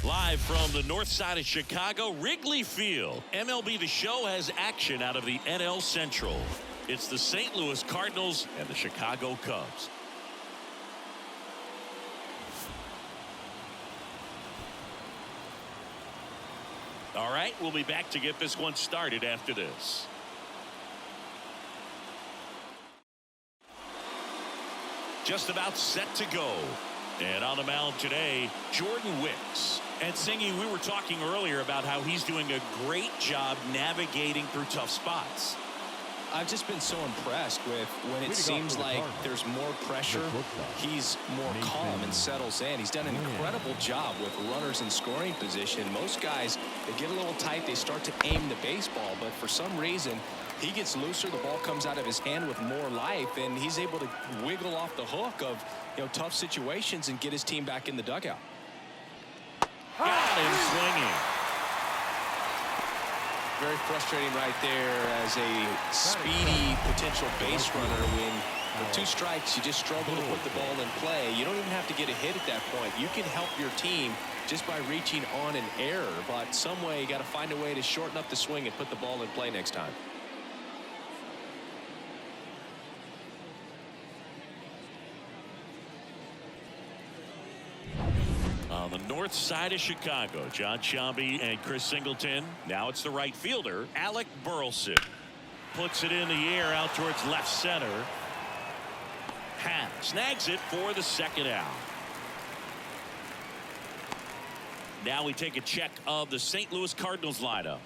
Live from the north side of Chicago, Wrigley Field. MLB The Show has action out of the NL Central. It's the St. Louis Cardinals and the Chicago Cubs. All right, we'll be back to get this one started after this. Just about set to go. And on the mound today, Jordan Wicks. And Singy, we were talking earlier about how he's doing a great job navigating through tough spots. I've just been so impressed with when it seems like there's more pressure, he's more calm and settles in. He's done an incredible job with runners in scoring position. Most guys, they get a little tight, they start to aim the baseball, but for some reason, he gets looser, the ball comes out of his hand with more life, and he's able to wiggle off the hook of tough situations and get his team back in the dugout. Got him swinging. Very frustrating right there as a speedy potential base runner. When with 2 strikes, you just struggle to put the ball in play. You don't even have to get a hit at that point. You can help your team just by reaching on an error, but some way you got to find a way to shorten up the swing and put the ball in play next time. On the north side of Chicago, John Shambi and Chris Singleton. Now it's the right fielder, Alec Burleson. Puts it in the air out towards left center. Snags it for the second out. Now we take a check of the St. Louis Cardinals lineup.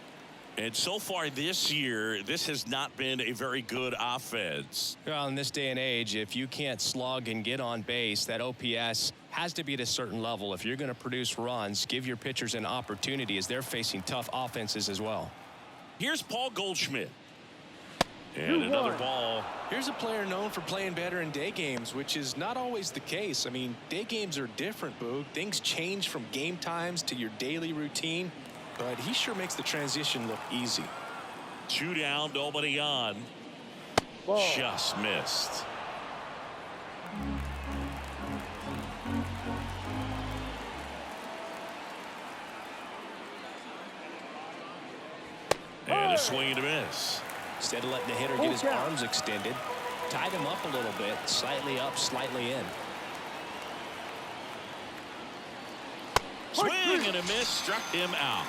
And so far this year, this has not been a very good offense. Well, in this day and age, if you can't slug and get on base, that OPS has to be at a certain level. If you're going to produce runs, give your pitchers an opportunity as they're facing tough offenses as well. Here's Paul Goldschmidt. And another ball. Here's a player known for playing better in day games, which is not always the case. I mean, day games are different, Boog. Things change from game times to your daily routine. But he sure makes the transition look easy. 2 down, nobody on. Just missed. And a swing and a miss. Instead of letting the hitter get his arms extended, tied him up a little bit, slightly up, slightly in. Swing and a miss, struck him out.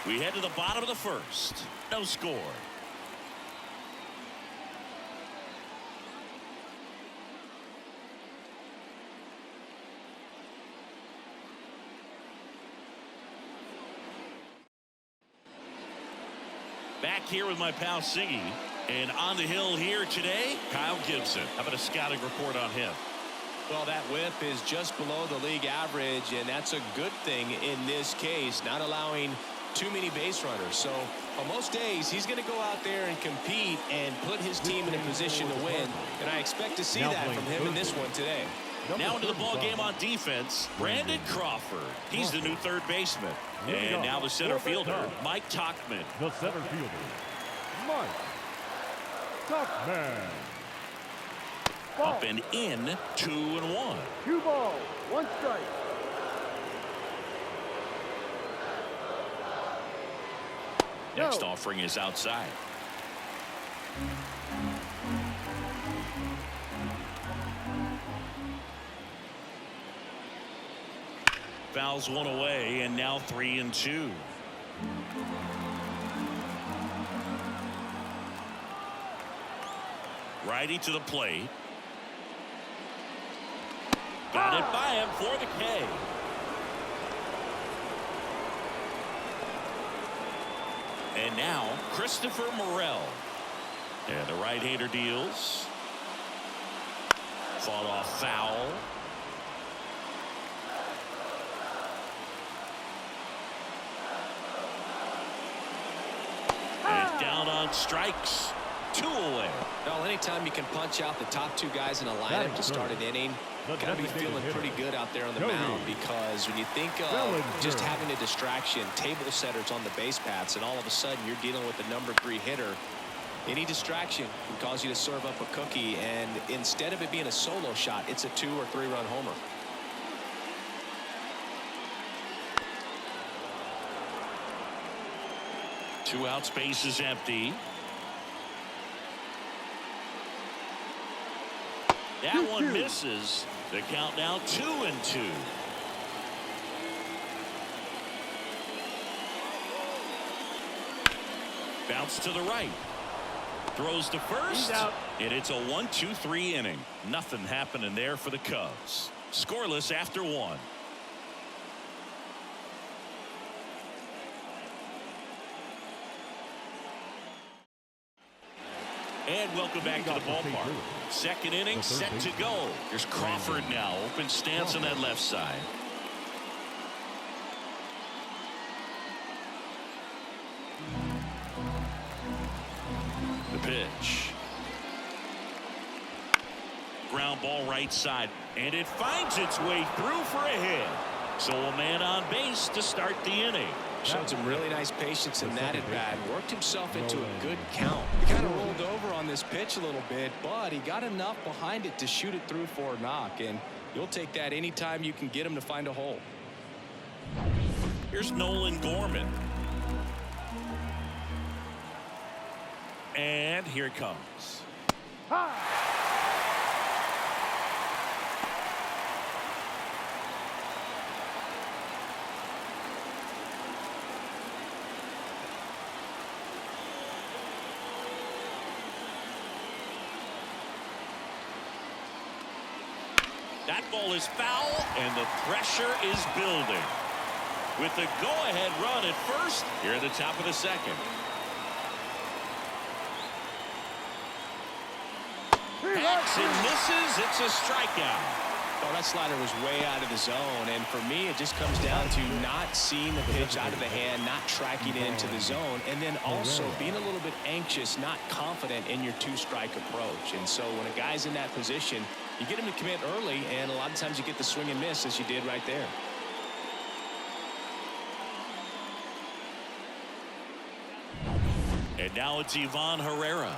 We head to the bottom of the first. No score. Back here with my pal Siggy. And on the hill here today, Kyle Gibson. How about a scouting report on him? Well, that whip is just below the league average, and that's a good thing in this case, not allowing too many base runners. So on most days, he's going to go out there and compete and put his team in a position to win, and I expect to see that from him in this one today. Now into the ball game on defense, Brandon Crawford. He's the new third baseman. And now the center fielder, Mike Tauchman. The center fielder, Mike Tauchman. Up and in, 2-1. 2 balls, 1 strike. Next offering is outside. Fouls one away, and now 3-2. Righty to the plate. Got it by him for the K. And now Christopher Morel. And the right-hander deals. Fought off foul. And down on strikes. 2 away. Well, anytime you can punch out the top 2 guys in a lineup to start an inning, you're going to be feeling pretty good out there on the mound, because when you think of just having a distraction, table setters on the base paths, and all of a sudden you're dealing with the number 3 hitter, any distraction can cause you to serve up a cookie, and instead of it being a solo shot, it's a 2 or 3 run homer. Two out, space is empty. That one misses. The count now 2-2. Bounce to the right. Throws to first. And it's a 1-2-3 inning. Nothing happening there for the Cubs. Scoreless after one. And welcome back to the ballpark. Second inning set to go. Here's Crawford now. Open stance on that left side. The pitch. Ground ball right side. And it finds its way through for a hit. So a man on base to start the inning. Showed some really nice patience in that at bat. Worked himself into a good count. He kind of rolled over on this pitch a little bit, but he got enough behind it to shoot it through for a knock. And you'll take that anytime you can get him to find a hole. Here's Nolan Gorman. And here it comes. That ball is foul, and the pressure is building. With the go-ahead run at first, here at the top of the second. Hacks and misses. It's a strikeout. Oh, that slider was way out of the zone, and for me, it just comes down to not seeing the pitch out of the hand, not tracking into the zone, and then also being a little bit anxious, not confident in your two-strike approach. And so when a guy's in that position, you get him to commit early, and a lot of times you get the swing and miss, as you did right there. And now it's Ivan Herrera.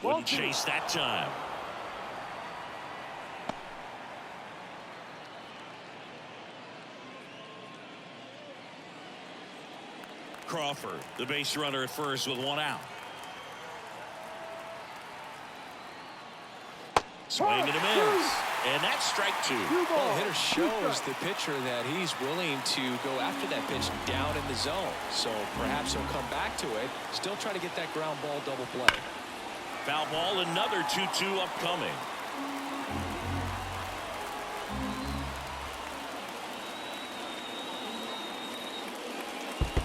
Wouldn't chase that time. Crawford, the base runner at first with one out. Swing and a miss. And that's strike two. Well, the hitter shows the pitcher that he's willing to go after that pitch down in the zone. So perhaps he'll come back to it. Still try to get that ground ball double play. Foul ball, another 2-2 upcoming.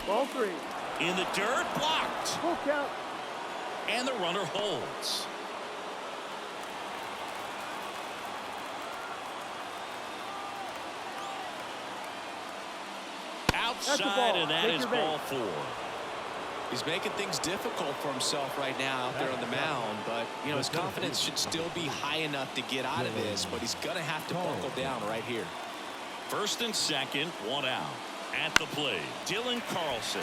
Ball three. In the dirt, blocked. Full count. And the runner holds. Outside, and that is ball four. He's making things difficult for himself right now out there on the mound, but you know his confidence should still be high enough to get out of this, but he's gonna have to buckle down right here. First and second, one out. At the plate, Dylan Carlson.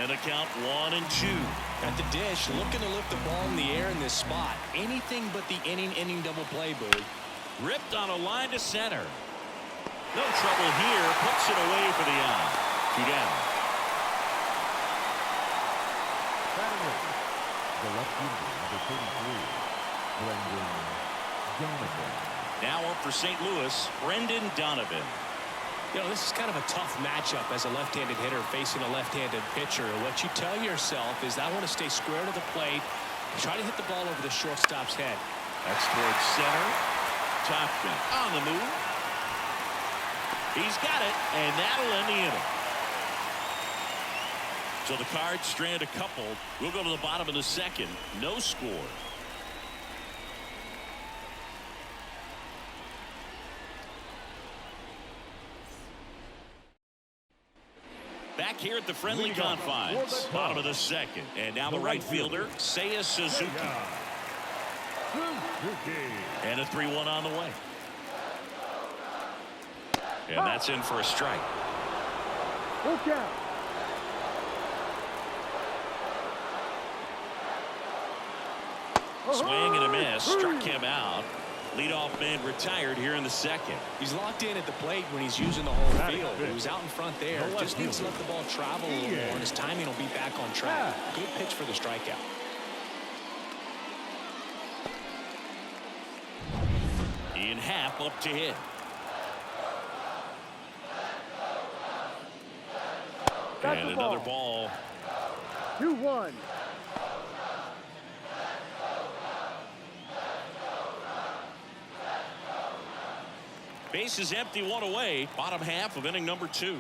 And a count 1-2. At the dish, looking to lift the ball in the air in this spot. Anything but the inning double play, Boog. Ripped on a line to center. No trouble here. Puts it away for the out. Two down. The left fielder, number 33, Brendan Donovan. Now up for St. Louis, Brendan Donovan. You know, this is kind of a tough matchup as a left-handed hitter facing a left-handed pitcher. What you tell yourself is, I want to stay square to the plate, try to hit the ball over the shortstop's head. That's towards center. Topkin on the move. He's got it, and that'll end the inning. So the Cards strand a couple. We'll go to the bottom of the second. No score. Back here at the friendly confines. Bottom of the second. And now the right fielder, Seiya Suzuki. And a 3-1 on the way. And that's in for a strike. Full count. Swing and a miss. Struck him out. Leadoff man retired here in the second. He's locked in at the plate when he's using the whole field. He was out in front there. Just needs to let the ball travel a little more, and his timing will be back on track. Good pitch for the strikeout. In half up to hit. And another ball. 2-1. Base is empty, one away. Bottom half of inning number 2.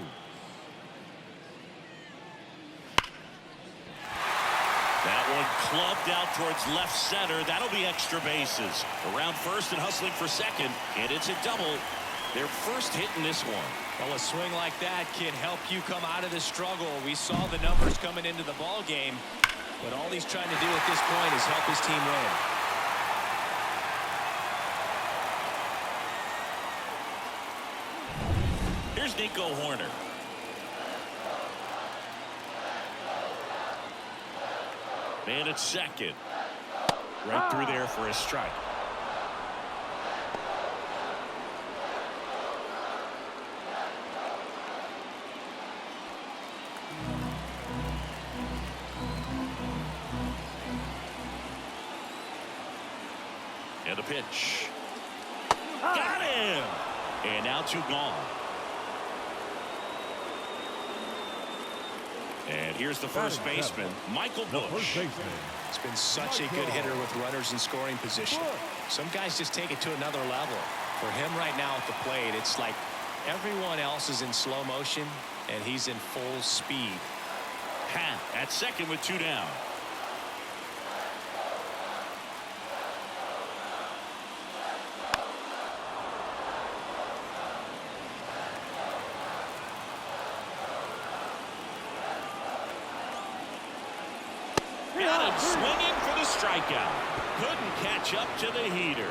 That one clubbed out towards left center. That'll be extra bases. Around first and hustling for second. And it's a double. Their first hit in this one. Well, a swing like that can help you come out of the struggle. We saw the numbers coming into the ball game, but all he's trying to do at this point is help his team win. Here's Nico Horner. And it's second. Right through there for a strike. And a pitch. Got him! And now 2 gone. And here's the first baseman, Michael Busch. It's been such a good hitter with runners in scoring position. Some guys just take it to another level. For him right now at the plate, it's like everyone else is in slow motion, and he's in full speed. Hat at second with 2 down. Got him swinging for the strikeout. Couldn't catch up to the heater.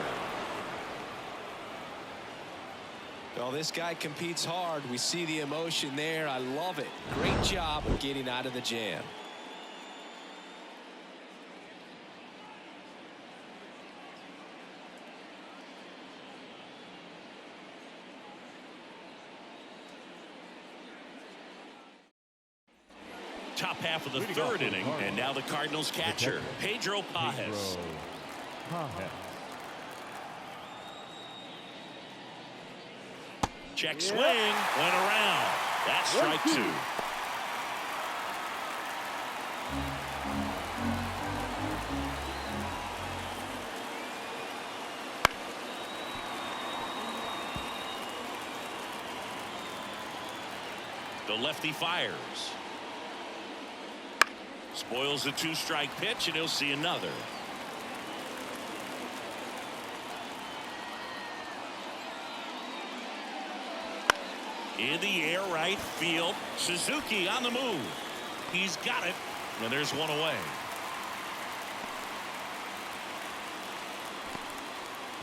Well, this guy competes hard. We see the emotion there. I love it. Great job of getting out of the jam. Top half of the third inning, and now the Cardinals catcher, Pedro Pajes. Check swing, went around. That's strike 2. The lefty fires. Spoils the 2-strike pitch, and he'll see another. In the air, right field. Suzuki on the move. He's got it, and there's 1 away.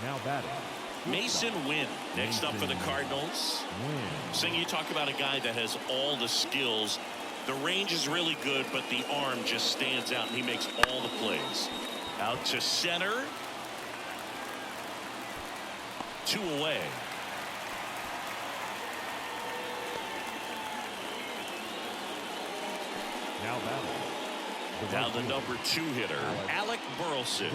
Now batting. Mason Wynn next up for the Cardinals. Sing, you talk about a guy that has all the skills. The range is really good, but the arm just stands out, and he makes all the plays. Out to center. 2 away. Now batting. Now the number 2 hitter, Alec Burleson.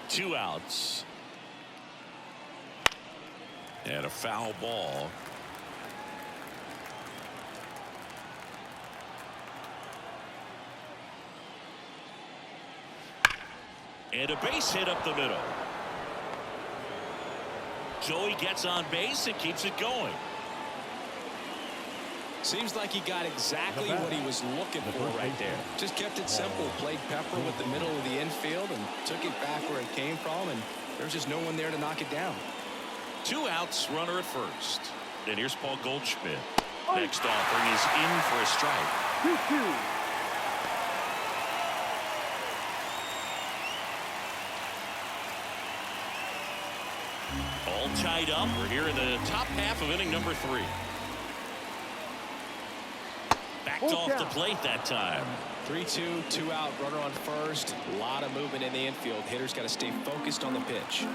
2 outs. And a foul ball. And a base hit up the middle. Joey gets on base and keeps it going. Seems like he got exactly what he was looking for right there. Just kept it simple. Played pepper with the middle of the infield and took it back where it came from, and there's just no one there to knock it down. 2 outs, runner at first. And here's Paul Goldschmidt. Next offering is in for a strike. 2-2. All tied up. We're here in the top half of inning number 3. backed off the plate that time. 3-2, 2 out, runner on first. A lot of movement in the infield. Hitter's got to stay focused on the pitch.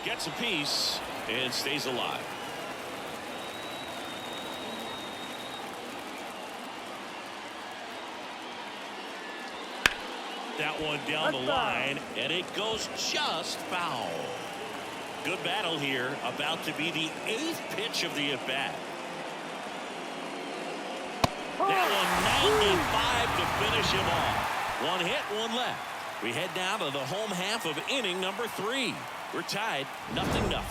Gets a piece and stays alive. That one down the line, and it goes just foul. Good battle here, about to be the 8th pitch of the at-bat. That one 95 to finish him off. One hit, one left. We head down to the home half of inning number 3. We're tied, 0-0.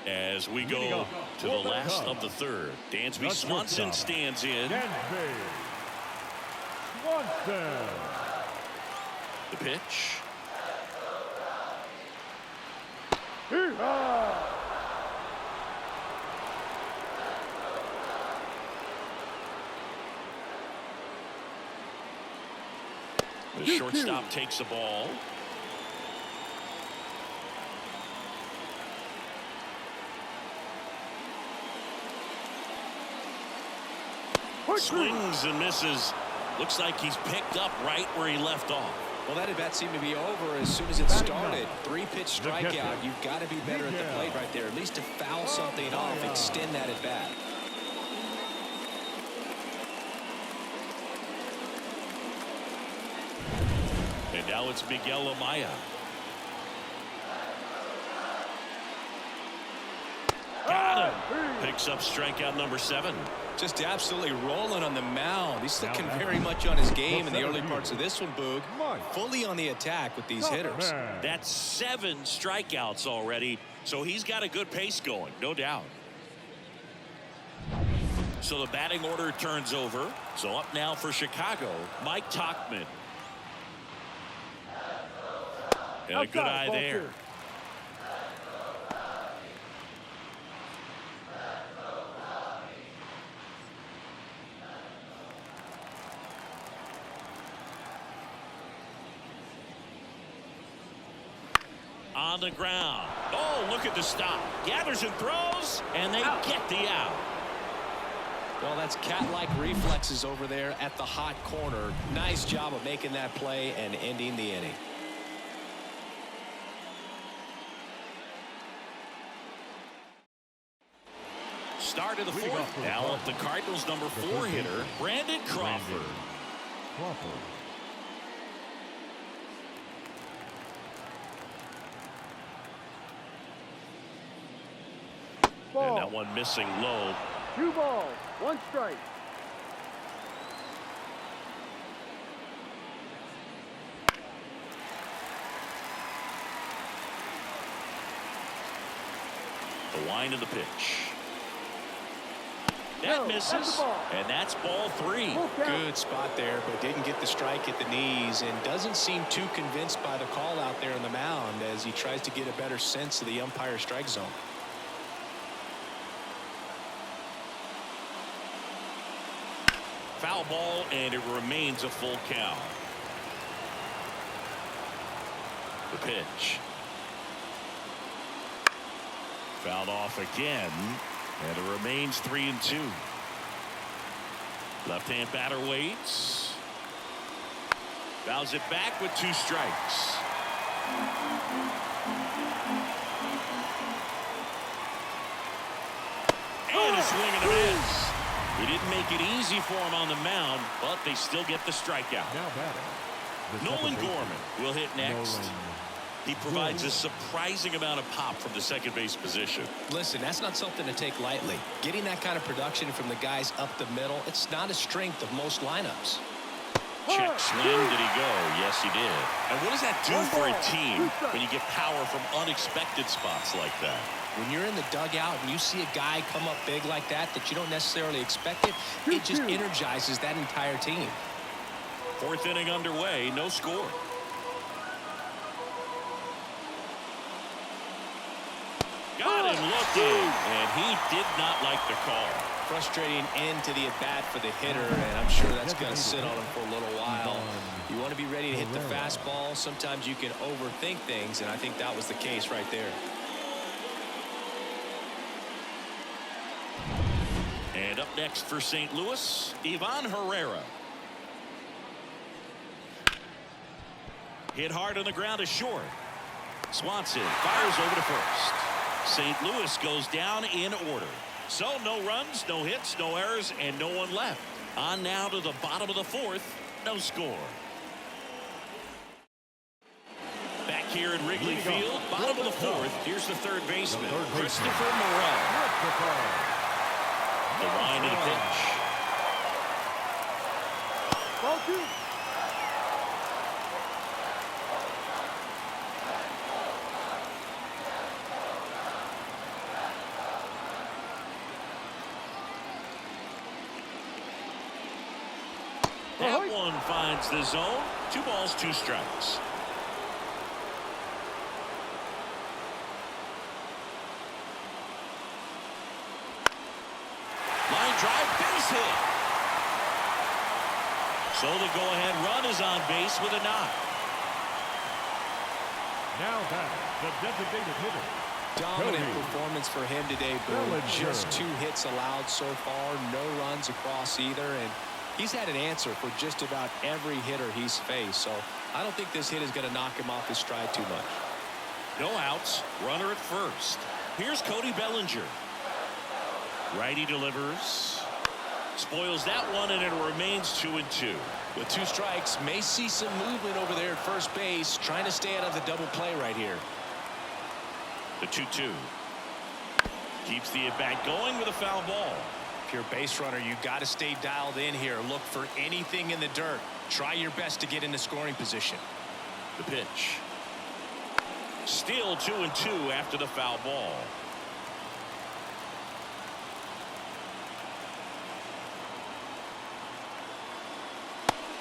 As we go to the last of the 3rd, Dansby Swanson stands in. Dansby Swanson. The pitch. The shortstop takes the ball. Swings and misses. Looks like he's picked up right where he left off. Well, that at-bat seemed to be over as soon as it started. 3-pitch strikeout. You've got to be better at the plate right there. At least to foul something off, extend that at-bat. And now it's Miguel Amaya. Got him. Picks up strikeout number 7. Just absolutely rolling on the mound. He's looking very much on his game in the early parts of this one, Boog. Fully on the attack with these hitters. That's 7 strikeouts already, so he's got a good pace going, no doubt. So the batting order turns over. So up now for Chicago, Mike Tauchman. And a good eye there. On the ground. Oh, look at the stop. Gathers and throws, and they get the out. Well, that's cat-like reflexes over there at the hot corner. Nice job of making that play and ending the inning. Start of the 4th. Now up the Cardinals number 4 hitter, Brandon Crawford. And that one missing low. 2 balls, 1 strike. The line of the pitch. That misses, and that's ball 3. Good spot there, but didn't get the strike at the knees and doesn't seem too convinced by the call out there on the mound as he tries to get a better sense of the umpire strike zone. Foul ball, and it remains a full count. The pitch. Fouled off again, and it remains 3-2. Left-hand batter waits. Fouls it back with 2 strikes. And a swing and a miss. He didn't make it easy for him on the mound, but they still get the strikeout. Now batting. Nolan Gorman will hit next. He provides a surprising amount of pop from the second base position. Listen, that's not something to take lightly. Getting that kind of production from the guys up the middle, it's not a strength of most lineups. Check swing. Did he go? Yes, he did. And what does that do for a team when you get power from unexpected spots like that? When you're in the dugout and you see a guy come up big like that you don't necessarily expect it, it just energizes that entire team. 4th inning underway, no score. Got and looking, and he did not like the call. Frustrating end to the at-bat for the hitter, and I'm sure that's going to sit on him for a little while. You want to be ready to hit the fastball. Sometimes you can overthink things, and I think that was the case right there. And up next for St. Louis, Ivan Herrera. Hit hard on the ground to short. Swanson fires over to first. St. Louis goes down in order. So no runs, no hits, no errors, and no one left. On now to the bottom of the fourth. No score. Back here at Wrigley Field, bottom of the fourth. Here's the third baseman, Christopher Morel. The line and a pitch. Ball 2. That one finds the zone. 2 balls, 2 strikes. Line drive, base hit. So the go-ahead run is on base with a knock. Now back, the designated hitter. Dominant performance for him today, Boone. Just 2 hits allowed so far, no runs across either, and he's had an answer for just about every hitter he's faced, so I don't think this hit is going to knock him off his stride too much. No outs, runner at first. Here's Cody Bellinger. Righty delivers. Spoils that one, and it remains 2-2. With 2 strikes, may see some movement over there at first base, trying to stay out of the double play right here. The 2-2. Keeps the at-bat going with a foul ball. If you're a base runner, you got to stay dialed in here. Look for anything in the dirt. Try your best to get into scoring position. The pitch. Still 2-2 after the foul ball.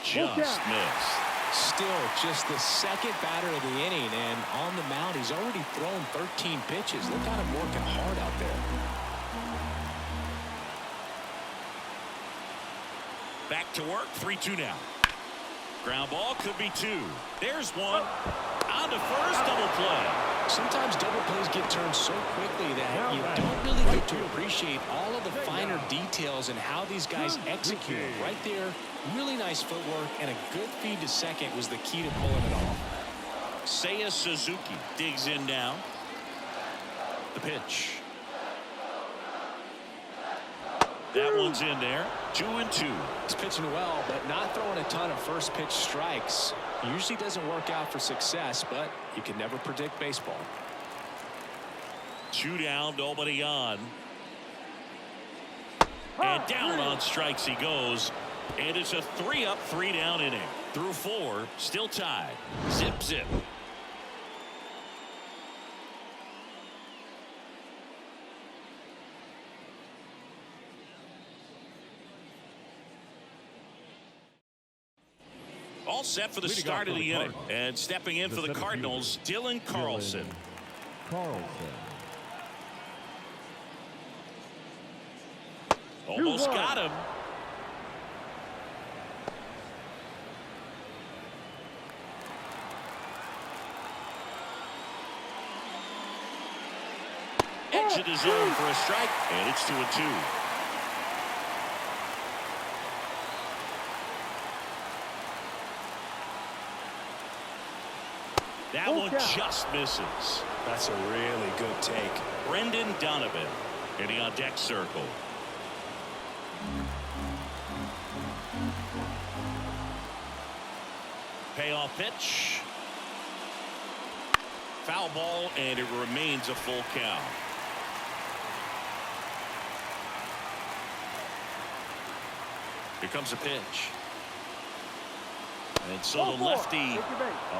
Just missed. Still just the second batter of the inning, and on the mound, he's already thrown 13 pitches. Look at him working hard out there. Back to work, 3-2 now. Ground ball could be 2. There's one. On to first, double play. Sometimes double plays get turned so quickly that you don't really get to appreciate all of the finer details and how these guys execute. Right there, really nice footwork, and a good feed to second was the key to pulling it off. Seiya Suzuki digs in now. The pitch. That one's in there. 2-2. He's pitching well, but not throwing a ton of first pitch strikes. Usually doesn't work out for success, but you can never predict baseball. 2 down, nobody on. And down on strikes he goes. And it's a 3-up, 3-down inning. Through 4, still tied. Zip, zip. All set for the start of the inning. And stepping in for the Cardinals, Dylan Carlson. Almost got him. Edge of the zone for a strike, and it's 2-2. That one just misses. That's a really good take. Brendan Donovan hitting on deck circle. Payoff pitch. Foul ball, and it remains a full count. Here comes a pitch. And so the lefty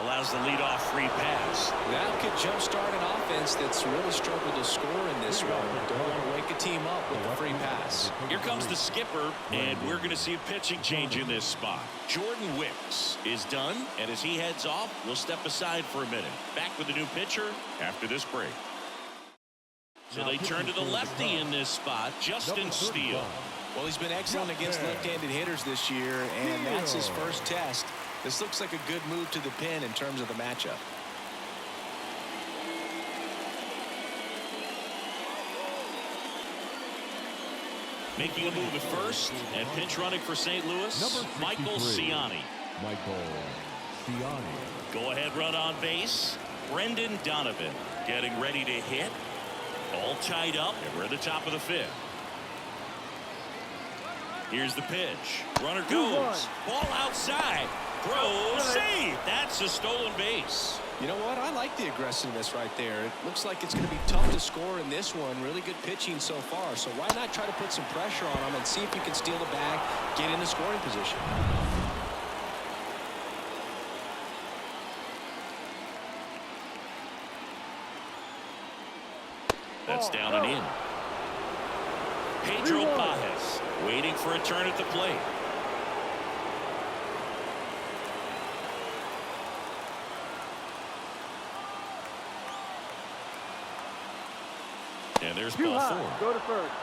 allows the leadoff free pass. That could jumpstart an offense that's really struggled to score in this one. Don't want to wake a team up with the free pass. Here comes the skipper, and we're going to see a pitching change in this spot. Jordan Wicks is done, and as he heads off, we'll step aside for a minute. Back with the new pitcher after this break. So they turn to the lefty in this spot, Justin Steele. Well, he's been excellent against left-handed hitters this year, and that's his first test. This looks like a good move to the pin in terms of the matchup. Making a move at first and pinch running for St. Louis, Michael Ciani. Go ahead run on base, Brendan Donovan getting ready to hit. All tied up, and we're at the top of the 5th. Here's the pitch. Runner goes. Ball outside. Throws. Save. That's a stolen base. You know what? I like the aggressiveness right there. It looks like it's going to be tough to score in this one. Really good pitching so far. So why not try to put some pressure on him and see if you can steal the bag, get in the scoring position. That's down and in. Pedro Pajes waiting for a turn at the plate. And there's ball 4. Go to first.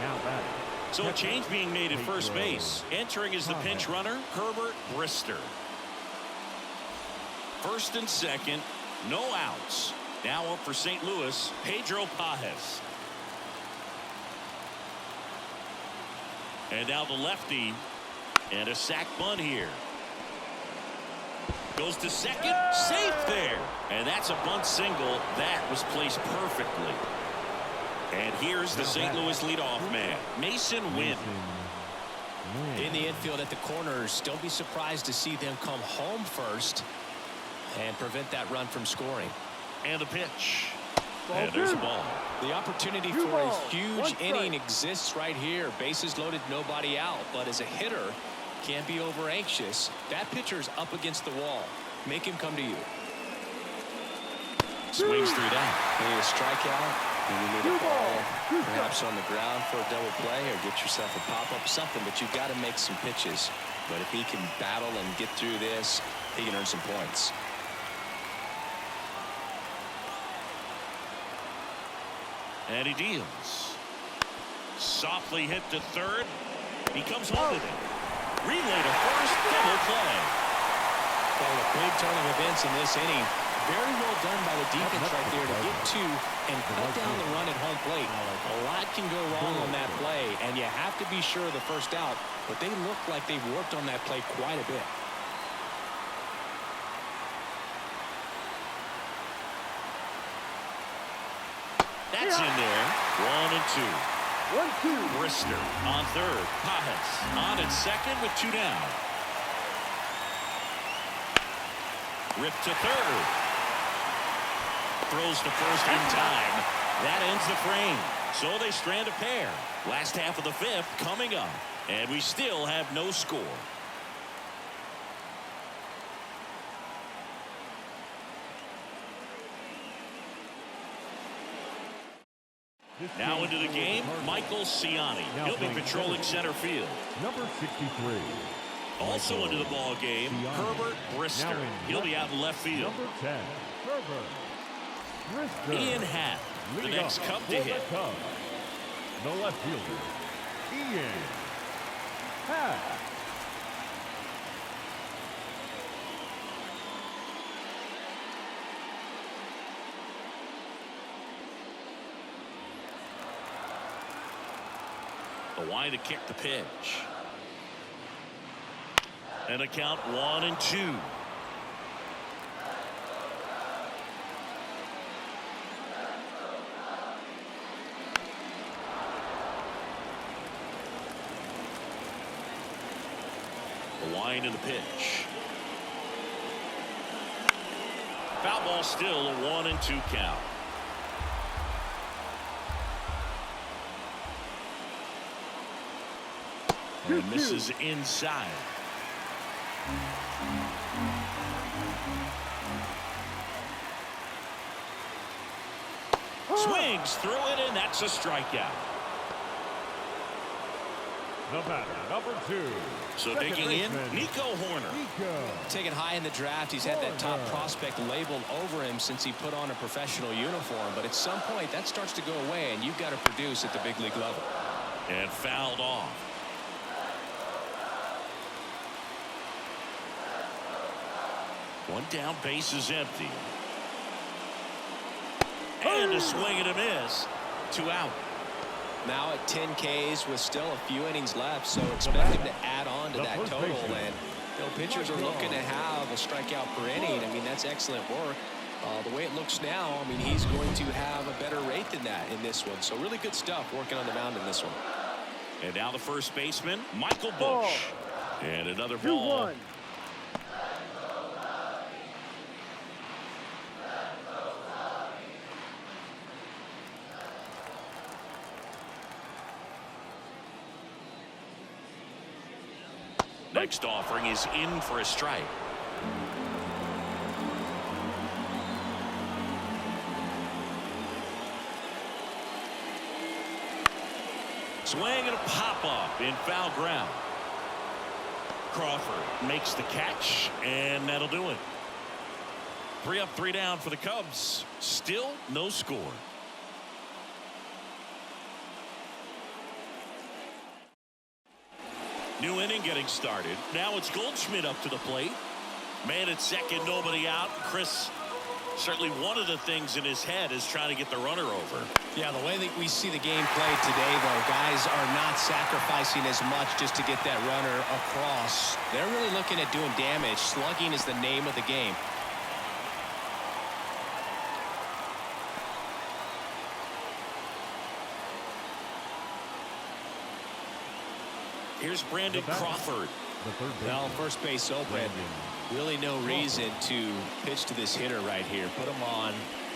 Now batting. So a change being made at first base. Entering as the pinch runner, Herbert Brister. First and second, no outs. Now up for St. Louis, Pedro Pajes. And now the lefty, and a sac bunt here. Goes to second, safe there. And that's a bunt single. That was placed perfectly. And here's the St. Louis leadoff man, Mason Wynn. In the infield at the corners, don't be surprised to see them come home first and prevent that run from scoring. And the pitch. And there's the ball. The opportunity for a huge inning exists right here. Bases loaded, nobody out. But as a hitter, can't be over anxious. That pitcher's up against the wall. Make him come to you. Swings through that. You need a strikeout. You need a ball, perhaps on the ground for a double play, or get yourself a pop-up, something. But you've got to make some pitches. But if he can battle and get through this, he can earn some points. And he deals. Softly hit to third. He comes home with it. Relay to first. Double play. Well, a big turn of events in this inning. Very well done by the defense right there to get 2 and cut down the run at home plate. A lot can go wrong on that play, and you have to be sure of the first out. But they look like they've worked on that play quite a bit. That's in there. 1 and 2. 1-2. Brister on third. Pajes on at second with 2 down. Ripped to third. Throws to first in time. That ends the frame. So they strand a pair. Last half of the 5th coming up. And we still have no score. Now into the game, Michael Ciani. He'll be patrolling center field. Number 63. Also into the ball game, Herbert Brister. He'll be out in left field. Number 10. Herbert Brister. Ian Happ, the next Cub to hit. The left fielder, Ian Happ. The line to kick the pitch. And a count 1 and 2. The line to the pitch. Foul ball, still a 1 and 2 count. And misses inside. Swings through it, and that's a strikeout. The batter, number 2. So second digging in, baseman, Nico Horner. Nico. Taken high in the draft, he's had that top prospect labeled over him since he put on a professional uniform. But at some point, that starts to go away, and you've got to produce at the big league level. And fouled off. One down, base is empty. And a swing and a miss. 2 out. Now at 10 Ks with still a few innings left, so expect him to add on to that total. And pitchers are looking to have a strikeout per inning. I mean, that's excellent work. The way it looks now, I mean, he's going to have a better rate than that in this one. So really good stuff working on the mound in this one. And now the first baseman, Michael Bush. And another ball. 2-1. Next offering is in for a strike. Swing and a pop up in foul ground. Crawford makes the catch, and that'll do it. 3 up, 3 down for the Cubs. Still no score. New inning getting started. Now it's Goldschmidt up to the plate. Man at second, nobody out. Chris, certainly one of the things in his head is trying to get the runner over. Yeah, the way that we see the game played today, though, guys are not sacrificing as much just to get that runner across. They're really looking at doing damage. Slugging is the name of the game. Here's Brandon Crawford. Well, first base open. Really no reason to pitch to this hitter right here. Put him on,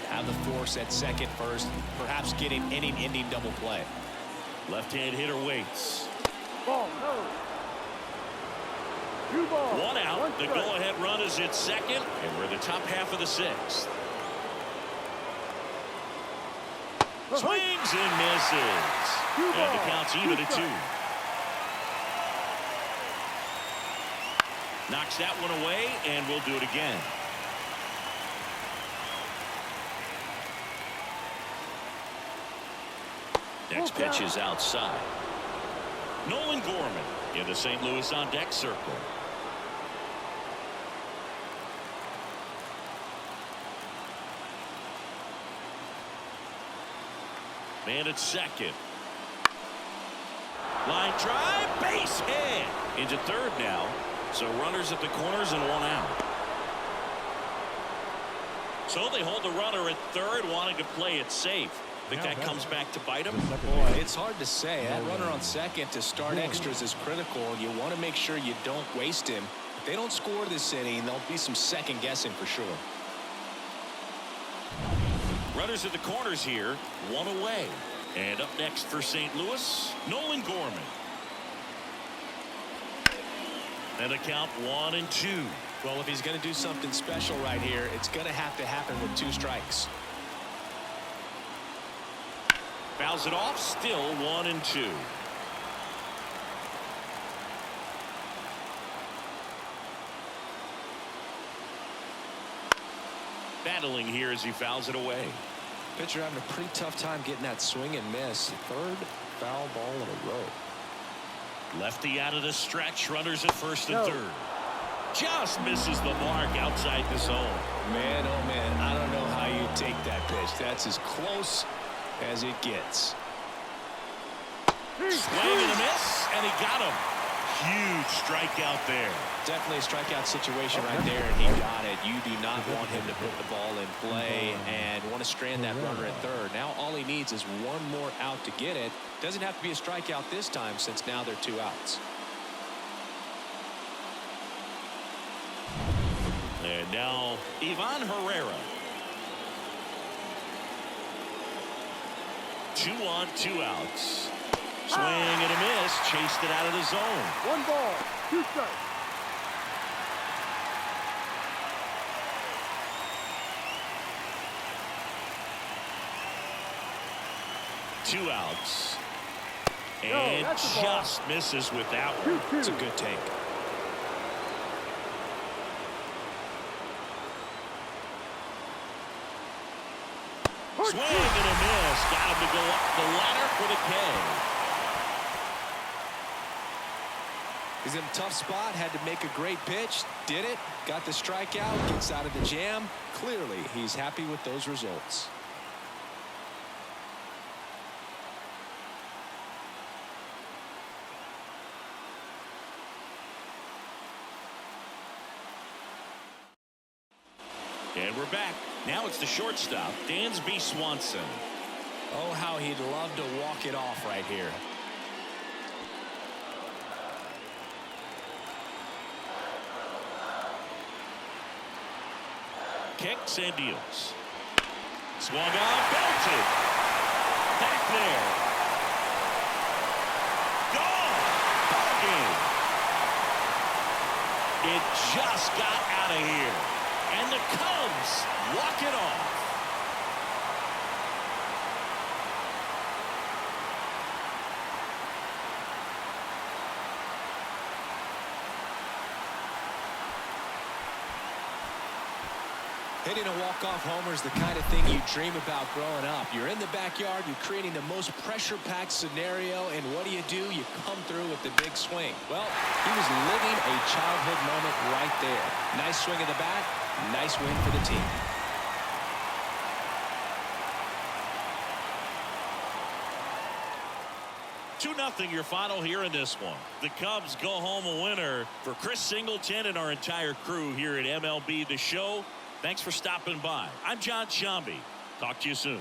have the force at second first, perhaps get an inning-ending double play. Left-hand hitter waits. Ball, no. 2 balls. 1 out. 1 The strike. go-ahead run is at second, and we're in the top half of the 6th. Swings and misses. And the count's even at 2. Knocks that one away, and we'll do it again. Next pitch is outside. Nolan Gorman in the St. Louis on deck circle. Man at second. Line drive, base hit. Into third now. So runners at the corners and 1 out. So they hold the runner at third, wanting to play it safe. Think that comes back to bite him? Boy, it's hard to say. That runner on second to start extras is critical, and you want to make sure you don't waste him. If they don't score this inning, there'll be some second guessing for sure. Runners at the corners here, 1 away. And up next for St. Louis, Nolan Gorman. And a count 1-2. Well, if he's going to do something special right here, it's going to happen with 2 strikes. Fouls it off, still 1-2. Battling here as he fouls it away. Pitcher having a pretty tough time getting that swing and miss. 3rd foul ball in a row. Lefty out of the stretch, runners at first and third. Just misses the mark outside the zone. Man, oh man, I don't know how you take that pitch. That's as close as it gets. Swing and a miss, and he got him. Huge strikeout there. Definitely a strikeout situation right there, and he got it. You do not want him to put the ball in play and want to strand that runner at third. Now all he needs is 1 more out to get it. Doesn't have to be a strikeout this time since now they're 2 outs. And now Ivan Herrera. 2 on, 2 outs. Swing and a miss, chased it out of the zone. 1 ball, 2 strikes. Two outs. And just misses with that one. It's a good take. Swing and a miss. Got him to go up the ladder for the K. He's in a tough spot. Had to make a great pitch. Did it. Got the strikeout. Gets out of the jam. Clearly, he's happy with those results. And we're back. Now it's the shortstop, Dansby Swanson. Oh, how he'd love to walk it off right here. Kicks and deals. Swung on, belted. Back there. Gone. Ball game. It just got out of here. And the Cubs walk it off. Hitting a walk-off homer is the kind of thing you dream about growing up. You're in the backyard, you're creating the most pressure-packed scenario, and what do? You come through with the big swing. Well, he was living a childhood moment right there. Nice swing of the bat, nice win for the team. Two-0 your final here in this one. The Cubs go home a winner. For Chris Singleton and our entire crew here at MLB The Show, thanks for stopping by. I'm John Shambi. Talk to you soon.